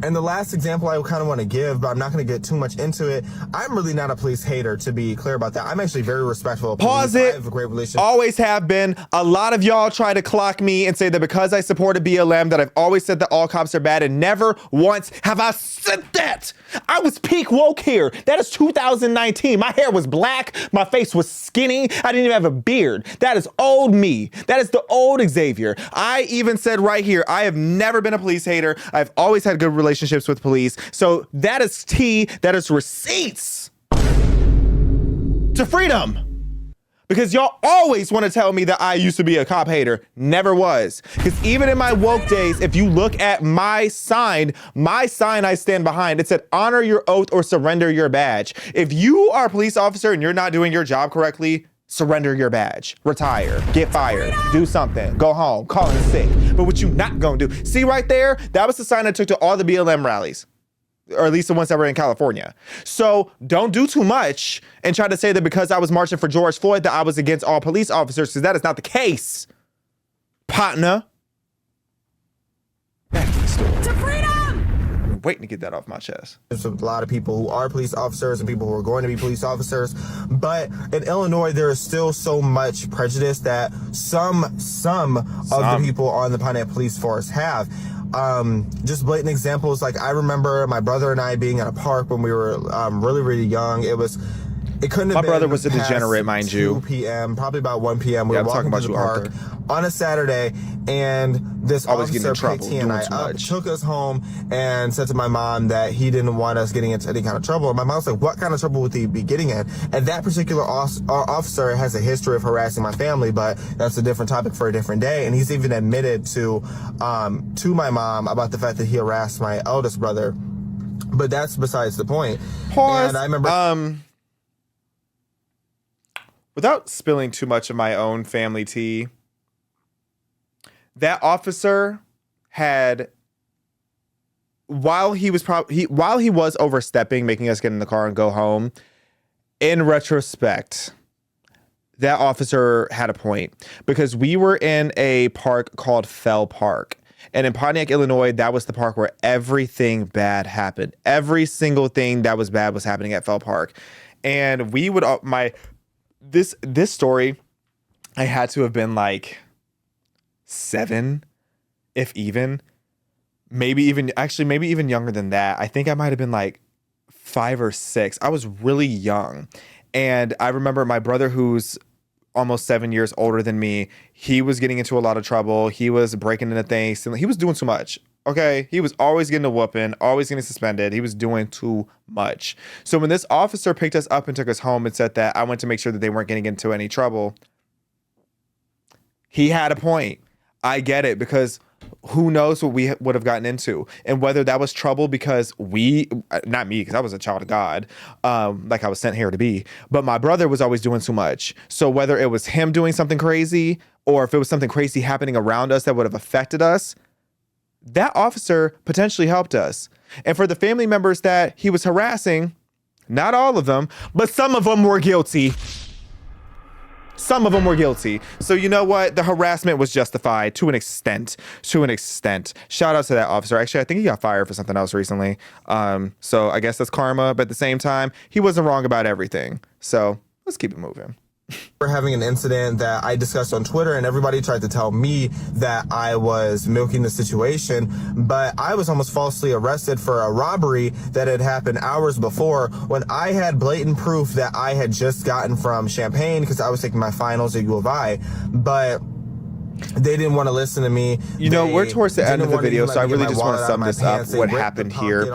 And the last example I kind of want to give, but I'm not going to get too much into it. I'm really not a police hater, to be clear about that. I'm actually very respectful of police. Pause it. I have a great relationship. Always have been. A lot of y'all try to clock me and say that because I supported BLM that I've always said that all cops are bad, and never once have I said that. I was peak woke here. That is 2019. My hair was black. My face was skinny. I didn't even have a beard. That is old me. That is the old Xavier. I even said right here, I have never been a police hater. I've always had good relationships with police. So that is tea. That is receipts to freedom. Because y'all always want to tell me that I used to be a cop hater. Never was. Because even in my woke days, if you look at my sign I stand behind, it said honor your oath or surrender your badge. If you are a police officer and you're not doing your job correctly, surrender your badge, retire, get fired, do something, go home, call in sick. But what you not gonna do? See right there? That was the sign I took to all the BLM rallies, or at least the ones that were in California. So don't do too much and try to say that because I was marching for George Floyd that I was against all police officers, because that is not the case, partner. Back to the story. To freedom! I'm waiting to get that off my chest. There's a lot of people who are police officers and people who are going to be police officers. But in Illinois, there is still so much prejudice that some of the people on the Pontiac Police Force have. Just blatant examples, like I remember my brother and I being at a park when we were really, really young. It couldn't have My been brother was a degenerate, mind you. 2 p.m., probably about 1 p.m. We were walking to the park on a Saturday, and this officer picked he and I up, took us home, and said to my mom that he didn't want us getting into any kind of trouble. And my mom was like, what kind of trouble would he be getting in? And that particular officer has a history of harassing my family, but that's a different topic for a different day. And he's even admitted to my mom about the fact that he harassed my eldest brother. But that's besides the point. Pause. And I remember... without spilling too much of my own family tea, that officer had, while he was overstepping, making us get in the car and go home, in retrospect, that officer had a point, because we were in a park called Fell Park. And in Pontiac, Illinois, that was the park where everything bad happened. Every single thing that was bad was happening at Fell Park. And we would, this story, I had to have been like 7, if even, maybe even younger than that. I think I might have been like 5 or 6. I was really young. And I remember my brother, who's almost 7 years older than me, he was getting into a lot of trouble. He was breaking into things. He was doing too much. Okay, he was always getting a whooping, always getting suspended. He was doing too much. So when this officer picked us up and took us home and said that I went to make sure that they weren't getting into any trouble, he had a point. I get it, because who knows what we would have gotten into, and whether that was trouble because not me, because I was a child of God, like I was sent here to be, but my brother was always doing too much. So whether it was him doing something crazy, or if it was something crazy happening around us that would have affected us, that officer potentially helped us. And for the family members that he was harassing, not all of them, but some of them were guilty. Some of them were guilty. So you know what? The harassment was justified to an extent. Shout out to that officer. Actually, I think he got fired for something else recently. So I guess that's karma. But at the same time, he wasn't wrong about everything. So let's keep it moving. We're having an incident that I discussed on Twitter, and everybody tried to tell me that I was milking the situation, but I was almost falsely arrested for a robbery that had happened hours before, when I had blatant proof that I had just gotten from Champaign because I was taking my finals at U of I, but they didn't want to listen to me. You know, we're towards the end of the video, so I really just want to sum this up, what happened here.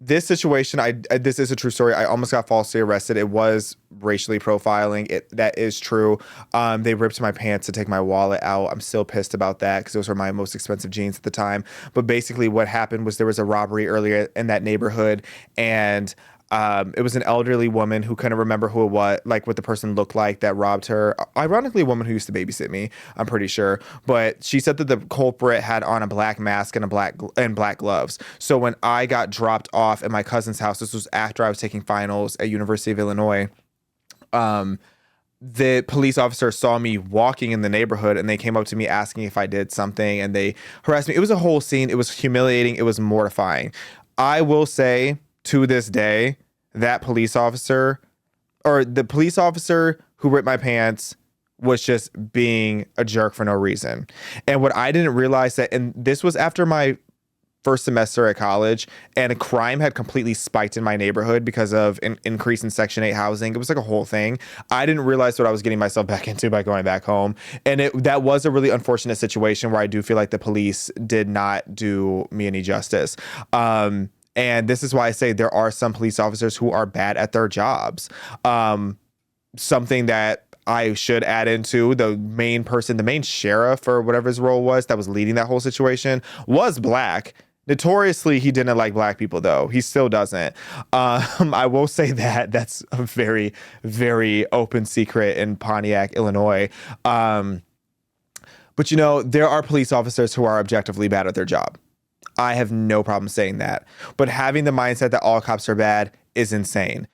This situation, this is a true story. I almost got falsely arrested. It was racially profiling. That is true. They ripped my pants to take my wallet out. I'm still pissed about that, because those were my most expensive jeans at the time. But basically what happened was there was a robbery earlier in that neighborhood, and it was an elderly woman who couldn't remember who it was, like what the person looked like that robbed her. Ironically, a woman who used to babysit me, I'm pretty sure. But she said that the culprit had on a black mask and black gloves. So when I got dropped off at my cousin's house, this was after I was taking finals at University of Illinois, the police officer saw me walking in the neighborhood and they came up to me asking if I did something and they harassed me. It was a whole scene. It was humiliating. It was mortifying. I will say to this day, that police officer or the police officer who ripped my pants was just being a jerk for no reason. And what I didn't realize that, and this was after my first semester at college, and crime had completely spiked in my neighborhood because of an increase in Section 8 housing. It was like a whole thing. I didn't realize what I was getting myself back into by going back home. And that was a really unfortunate situation where I do feel like the police did not do me any justice. And this is why I say there are some police officers who are bad at their jobs. Something that I should add into the main sheriff or whatever his role was that was leading that whole situation was Black. Notoriously, he didn't like Black people, though. He still doesn't. I will say that's a very, very open secret in Pontiac, Illinois. But, there are police officers who are objectively bad at their job. I have no problem saying that. But having the mindset that all cops are bad is insane.